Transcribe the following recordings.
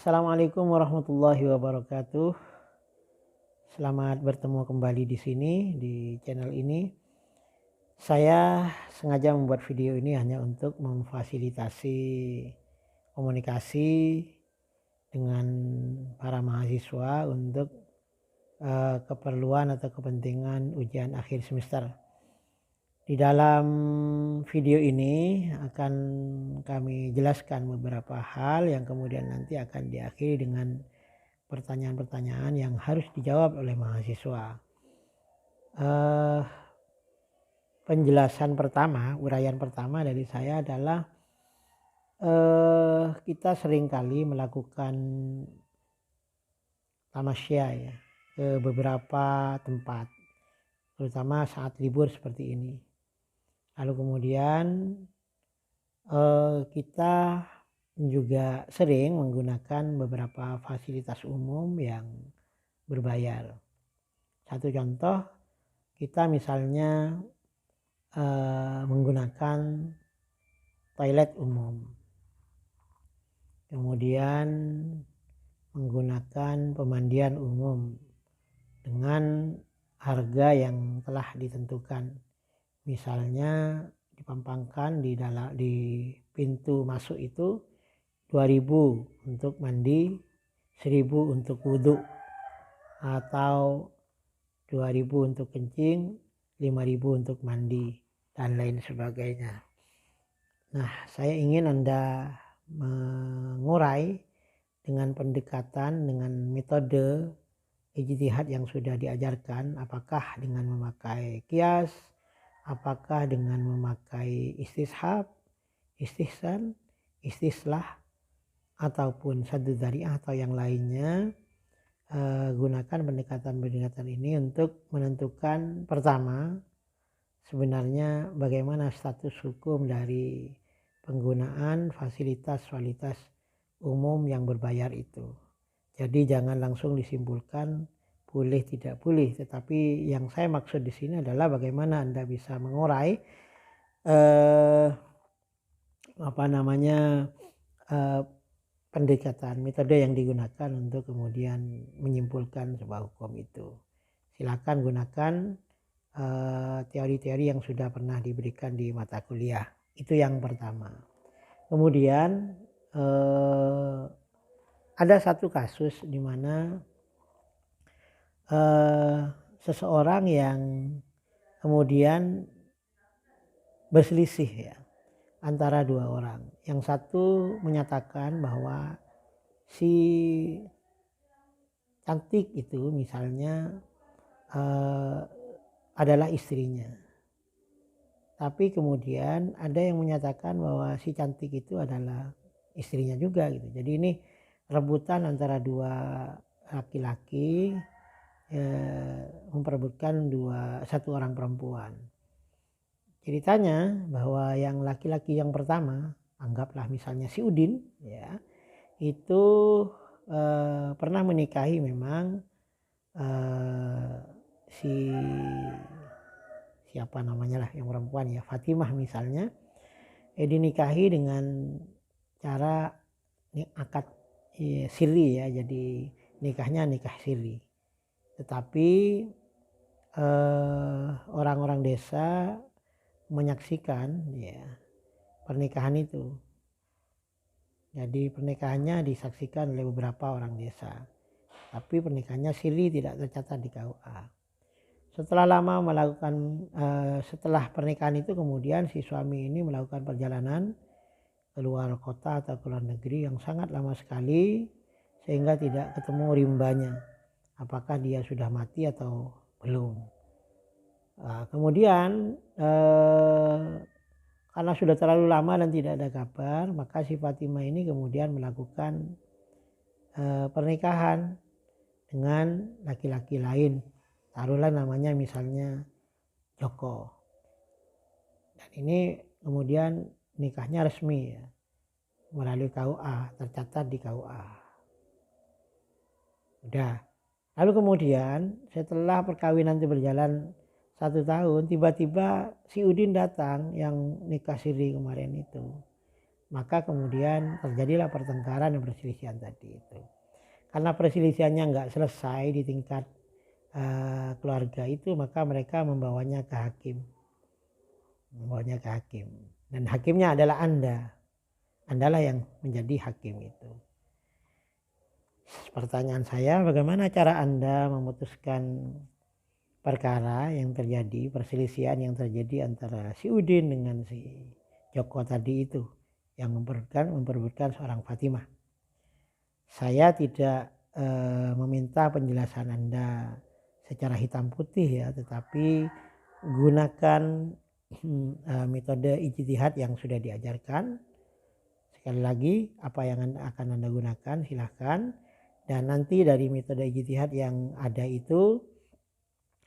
Assalamualaikum warahmatullahi wabarakatuh. Selamat bertemu kembali di sini di channel ini. Saya sengaja membuat video ini hanya untuk memfasilitasi komunikasi dengan para mahasiswa untuk keperluan atau kepentingan ujian akhir semester. Di dalam video ini akan kami jelaskan beberapa hal yang kemudian nanti akan diakhiri dengan pertanyaan-pertanyaan yang harus dijawab oleh mahasiswa. Penjelasan pertama, uraian pertama dari saya adalah kita seringkali melakukan tamasya ya ke beberapa tempat, terutama saat libur seperti ini. Lalu kemudian kita juga sering menggunakan beberapa fasilitas umum yang berbayar. Satu contoh, kita misalnya menggunakan toilet umum, kemudian menggunakan pemandian umum dengan harga yang telah ditentukan. Misalnya dipampangkan di pintu masuk itu 2.000 untuk mandi, 1.000 untuk wudhu, atau 2.000 untuk kencing, 5.000 untuk mandi, dan lain sebagainya. Nah, saya ingin Anda mengurai dengan pendekatan, dengan metode ijtihad yang sudah diajarkan, apakah dengan memakai qiyas, apakah dengan memakai istishab, istihsan, istislah, ataupun saddu dzari'ah atau yang lainnya. Gunakan pendekatan-pendekatan ini untuk menentukan pertama sebenarnya bagaimana status hukum dari penggunaan fasilitas umum yang berbayar itu. Jadi jangan langsung disimpulkan boleh tidak boleh, tetapi yang saya maksud di sini adalah bagaimana Anda bisa mengurai pendekatan, metode yang digunakan untuk kemudian menyimpulkan sebuah hukum itu. Silakan gunakan teori-teori yang sudah pernah diberikan di mata kuliah. Itu yang pertama. Kemudian ada satu kasus di mana seseorang yang kemudian berselisih ya antara dua orang. Yang satu menyatakan bahwa si cantik itu misalnya adalah istrinya. Tapi kemudian ada yang menyatakan bahwa si cantik itu adalah istrinya juga gitu. Jadi ini rebutan antara dua laki-laki memperebutkan satu orang perempuan. Ceritanya bahwa yang laki-laki yang pertama, anggaplah misalnya si Udin ya, itu pernah menikahi memang siapa namanya lah yang perempuan ya, Fatimah misalnya, dinikahi dengan cara akad siri ya, jadi nikahnya nikah siri. Tetapi orang-orang desa menyaksikan ya pernikahan itu. Jadi pernikahannya disaksikan oleh beberapa orang desa. Tapi pernikahannya siri, tidak tercatat di KUA. Setelah lama setelah pernikahan itu kemudian si suami ini melakukan perjalanan keluar kota atau keluar negeri yang sangat lama sekali sehingga tidak ketemu rimbanya. Apakah dia sudah mati atau belum. Kemudian karena sudah terlalu lama dan tidak ada kabar, maka si Fatimah ini kemudian melakukan pernikahan dengan laki-laki lain. Taruhlah namanya misalnya Joko. Dan ini kemudian nikahnya resmi ya, melalui KUA, tercatat di KUA. Udah. Lalu kemudian setelah perkawinan itu berjalan 1 tahun, tiba-tiba si Udin datang yang nikah siri kemarin itu, maka kemudian terjadilah pertengkaran dan perselisihan tadi itu. Karena perselisihannya nggak selesai di tingkat keluarga itu, maka mereka membawanya ke hakim. Dan hakimnya adalah Andalah yang menjadi hakim itu. Pertanyaan saya, bagaimana cara Anda memutuskan perkara yang terjadi, perselisihan yang terjadi antara si Udin dengan si Joko tadi itu, yang memperebutkan seorang Fatimah? Saya tidak meminta penjelasan Anda secara hitam putih ya, tetapi gunakan metode ijtihad yang sudah diajarkan. Sekali lagi, apa yang akan Anda gunakan silahkan, dan nanti dari metode ijtihad yang ada itu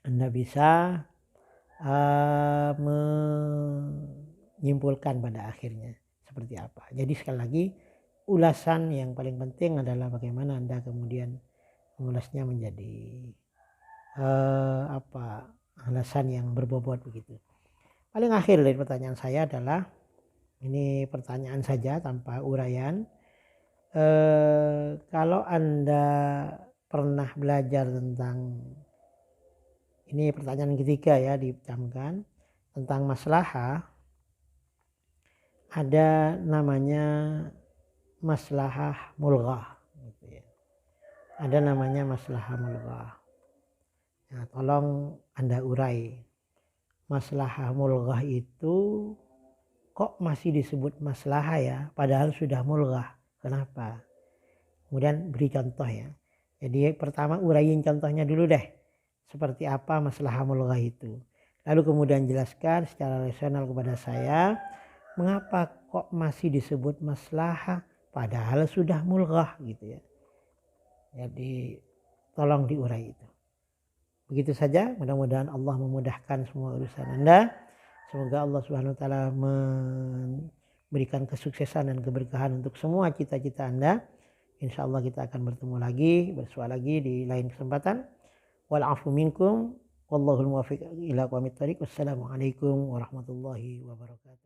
Anda bisa menyimpulkan pada akhirnya seperti apa. Jadi sekali lagi, ulasan yang paling penting adalah bagaimana Anda kemudian mengulasnya menjadi alasan yang berbobot begitu. Paling akhir dari pertanyaan saya adalah, ini pertanyaan saja tanpa uraian. Kalau Anda pernah belajar tentang, ini pertanyaan ketiga ya dicamkan, tentang maslahah, ada namanya maslahah mulghah gitu ya. Ada namanya maslahah mulghah. Nah, tolong Anda urai. Maslahah mulghah itu kok masih disebut maslahah ya, padahal sudah mulghah. Kenapa? Kemudian beri contoh ya. Jadi pertama uraiin contohnya dulu deh. Seperti apa maslahah mulghah itu. Lalu kemudian jelaskan secara rasional kepada saya, mengapa kok masih disebut maslahah padahal sudah mulghah gitu ya. Jadi tolong diurai itu. Begitu saja, mudah-mudahan Allah memudahkan semua urusan Anda. Semoga Allah Subhanahu wa taala memberikan kesuksesan dan keberkahan untuk semua cita-cita Anda. Insya Allah kita akan bertemu lagi, bersua lagi di lain kesempatan. Wal afu minkum, wallahul muwaffiq ila aqwamit thoriq. Wassalamualaikum warahmatullahi wabarakatuh.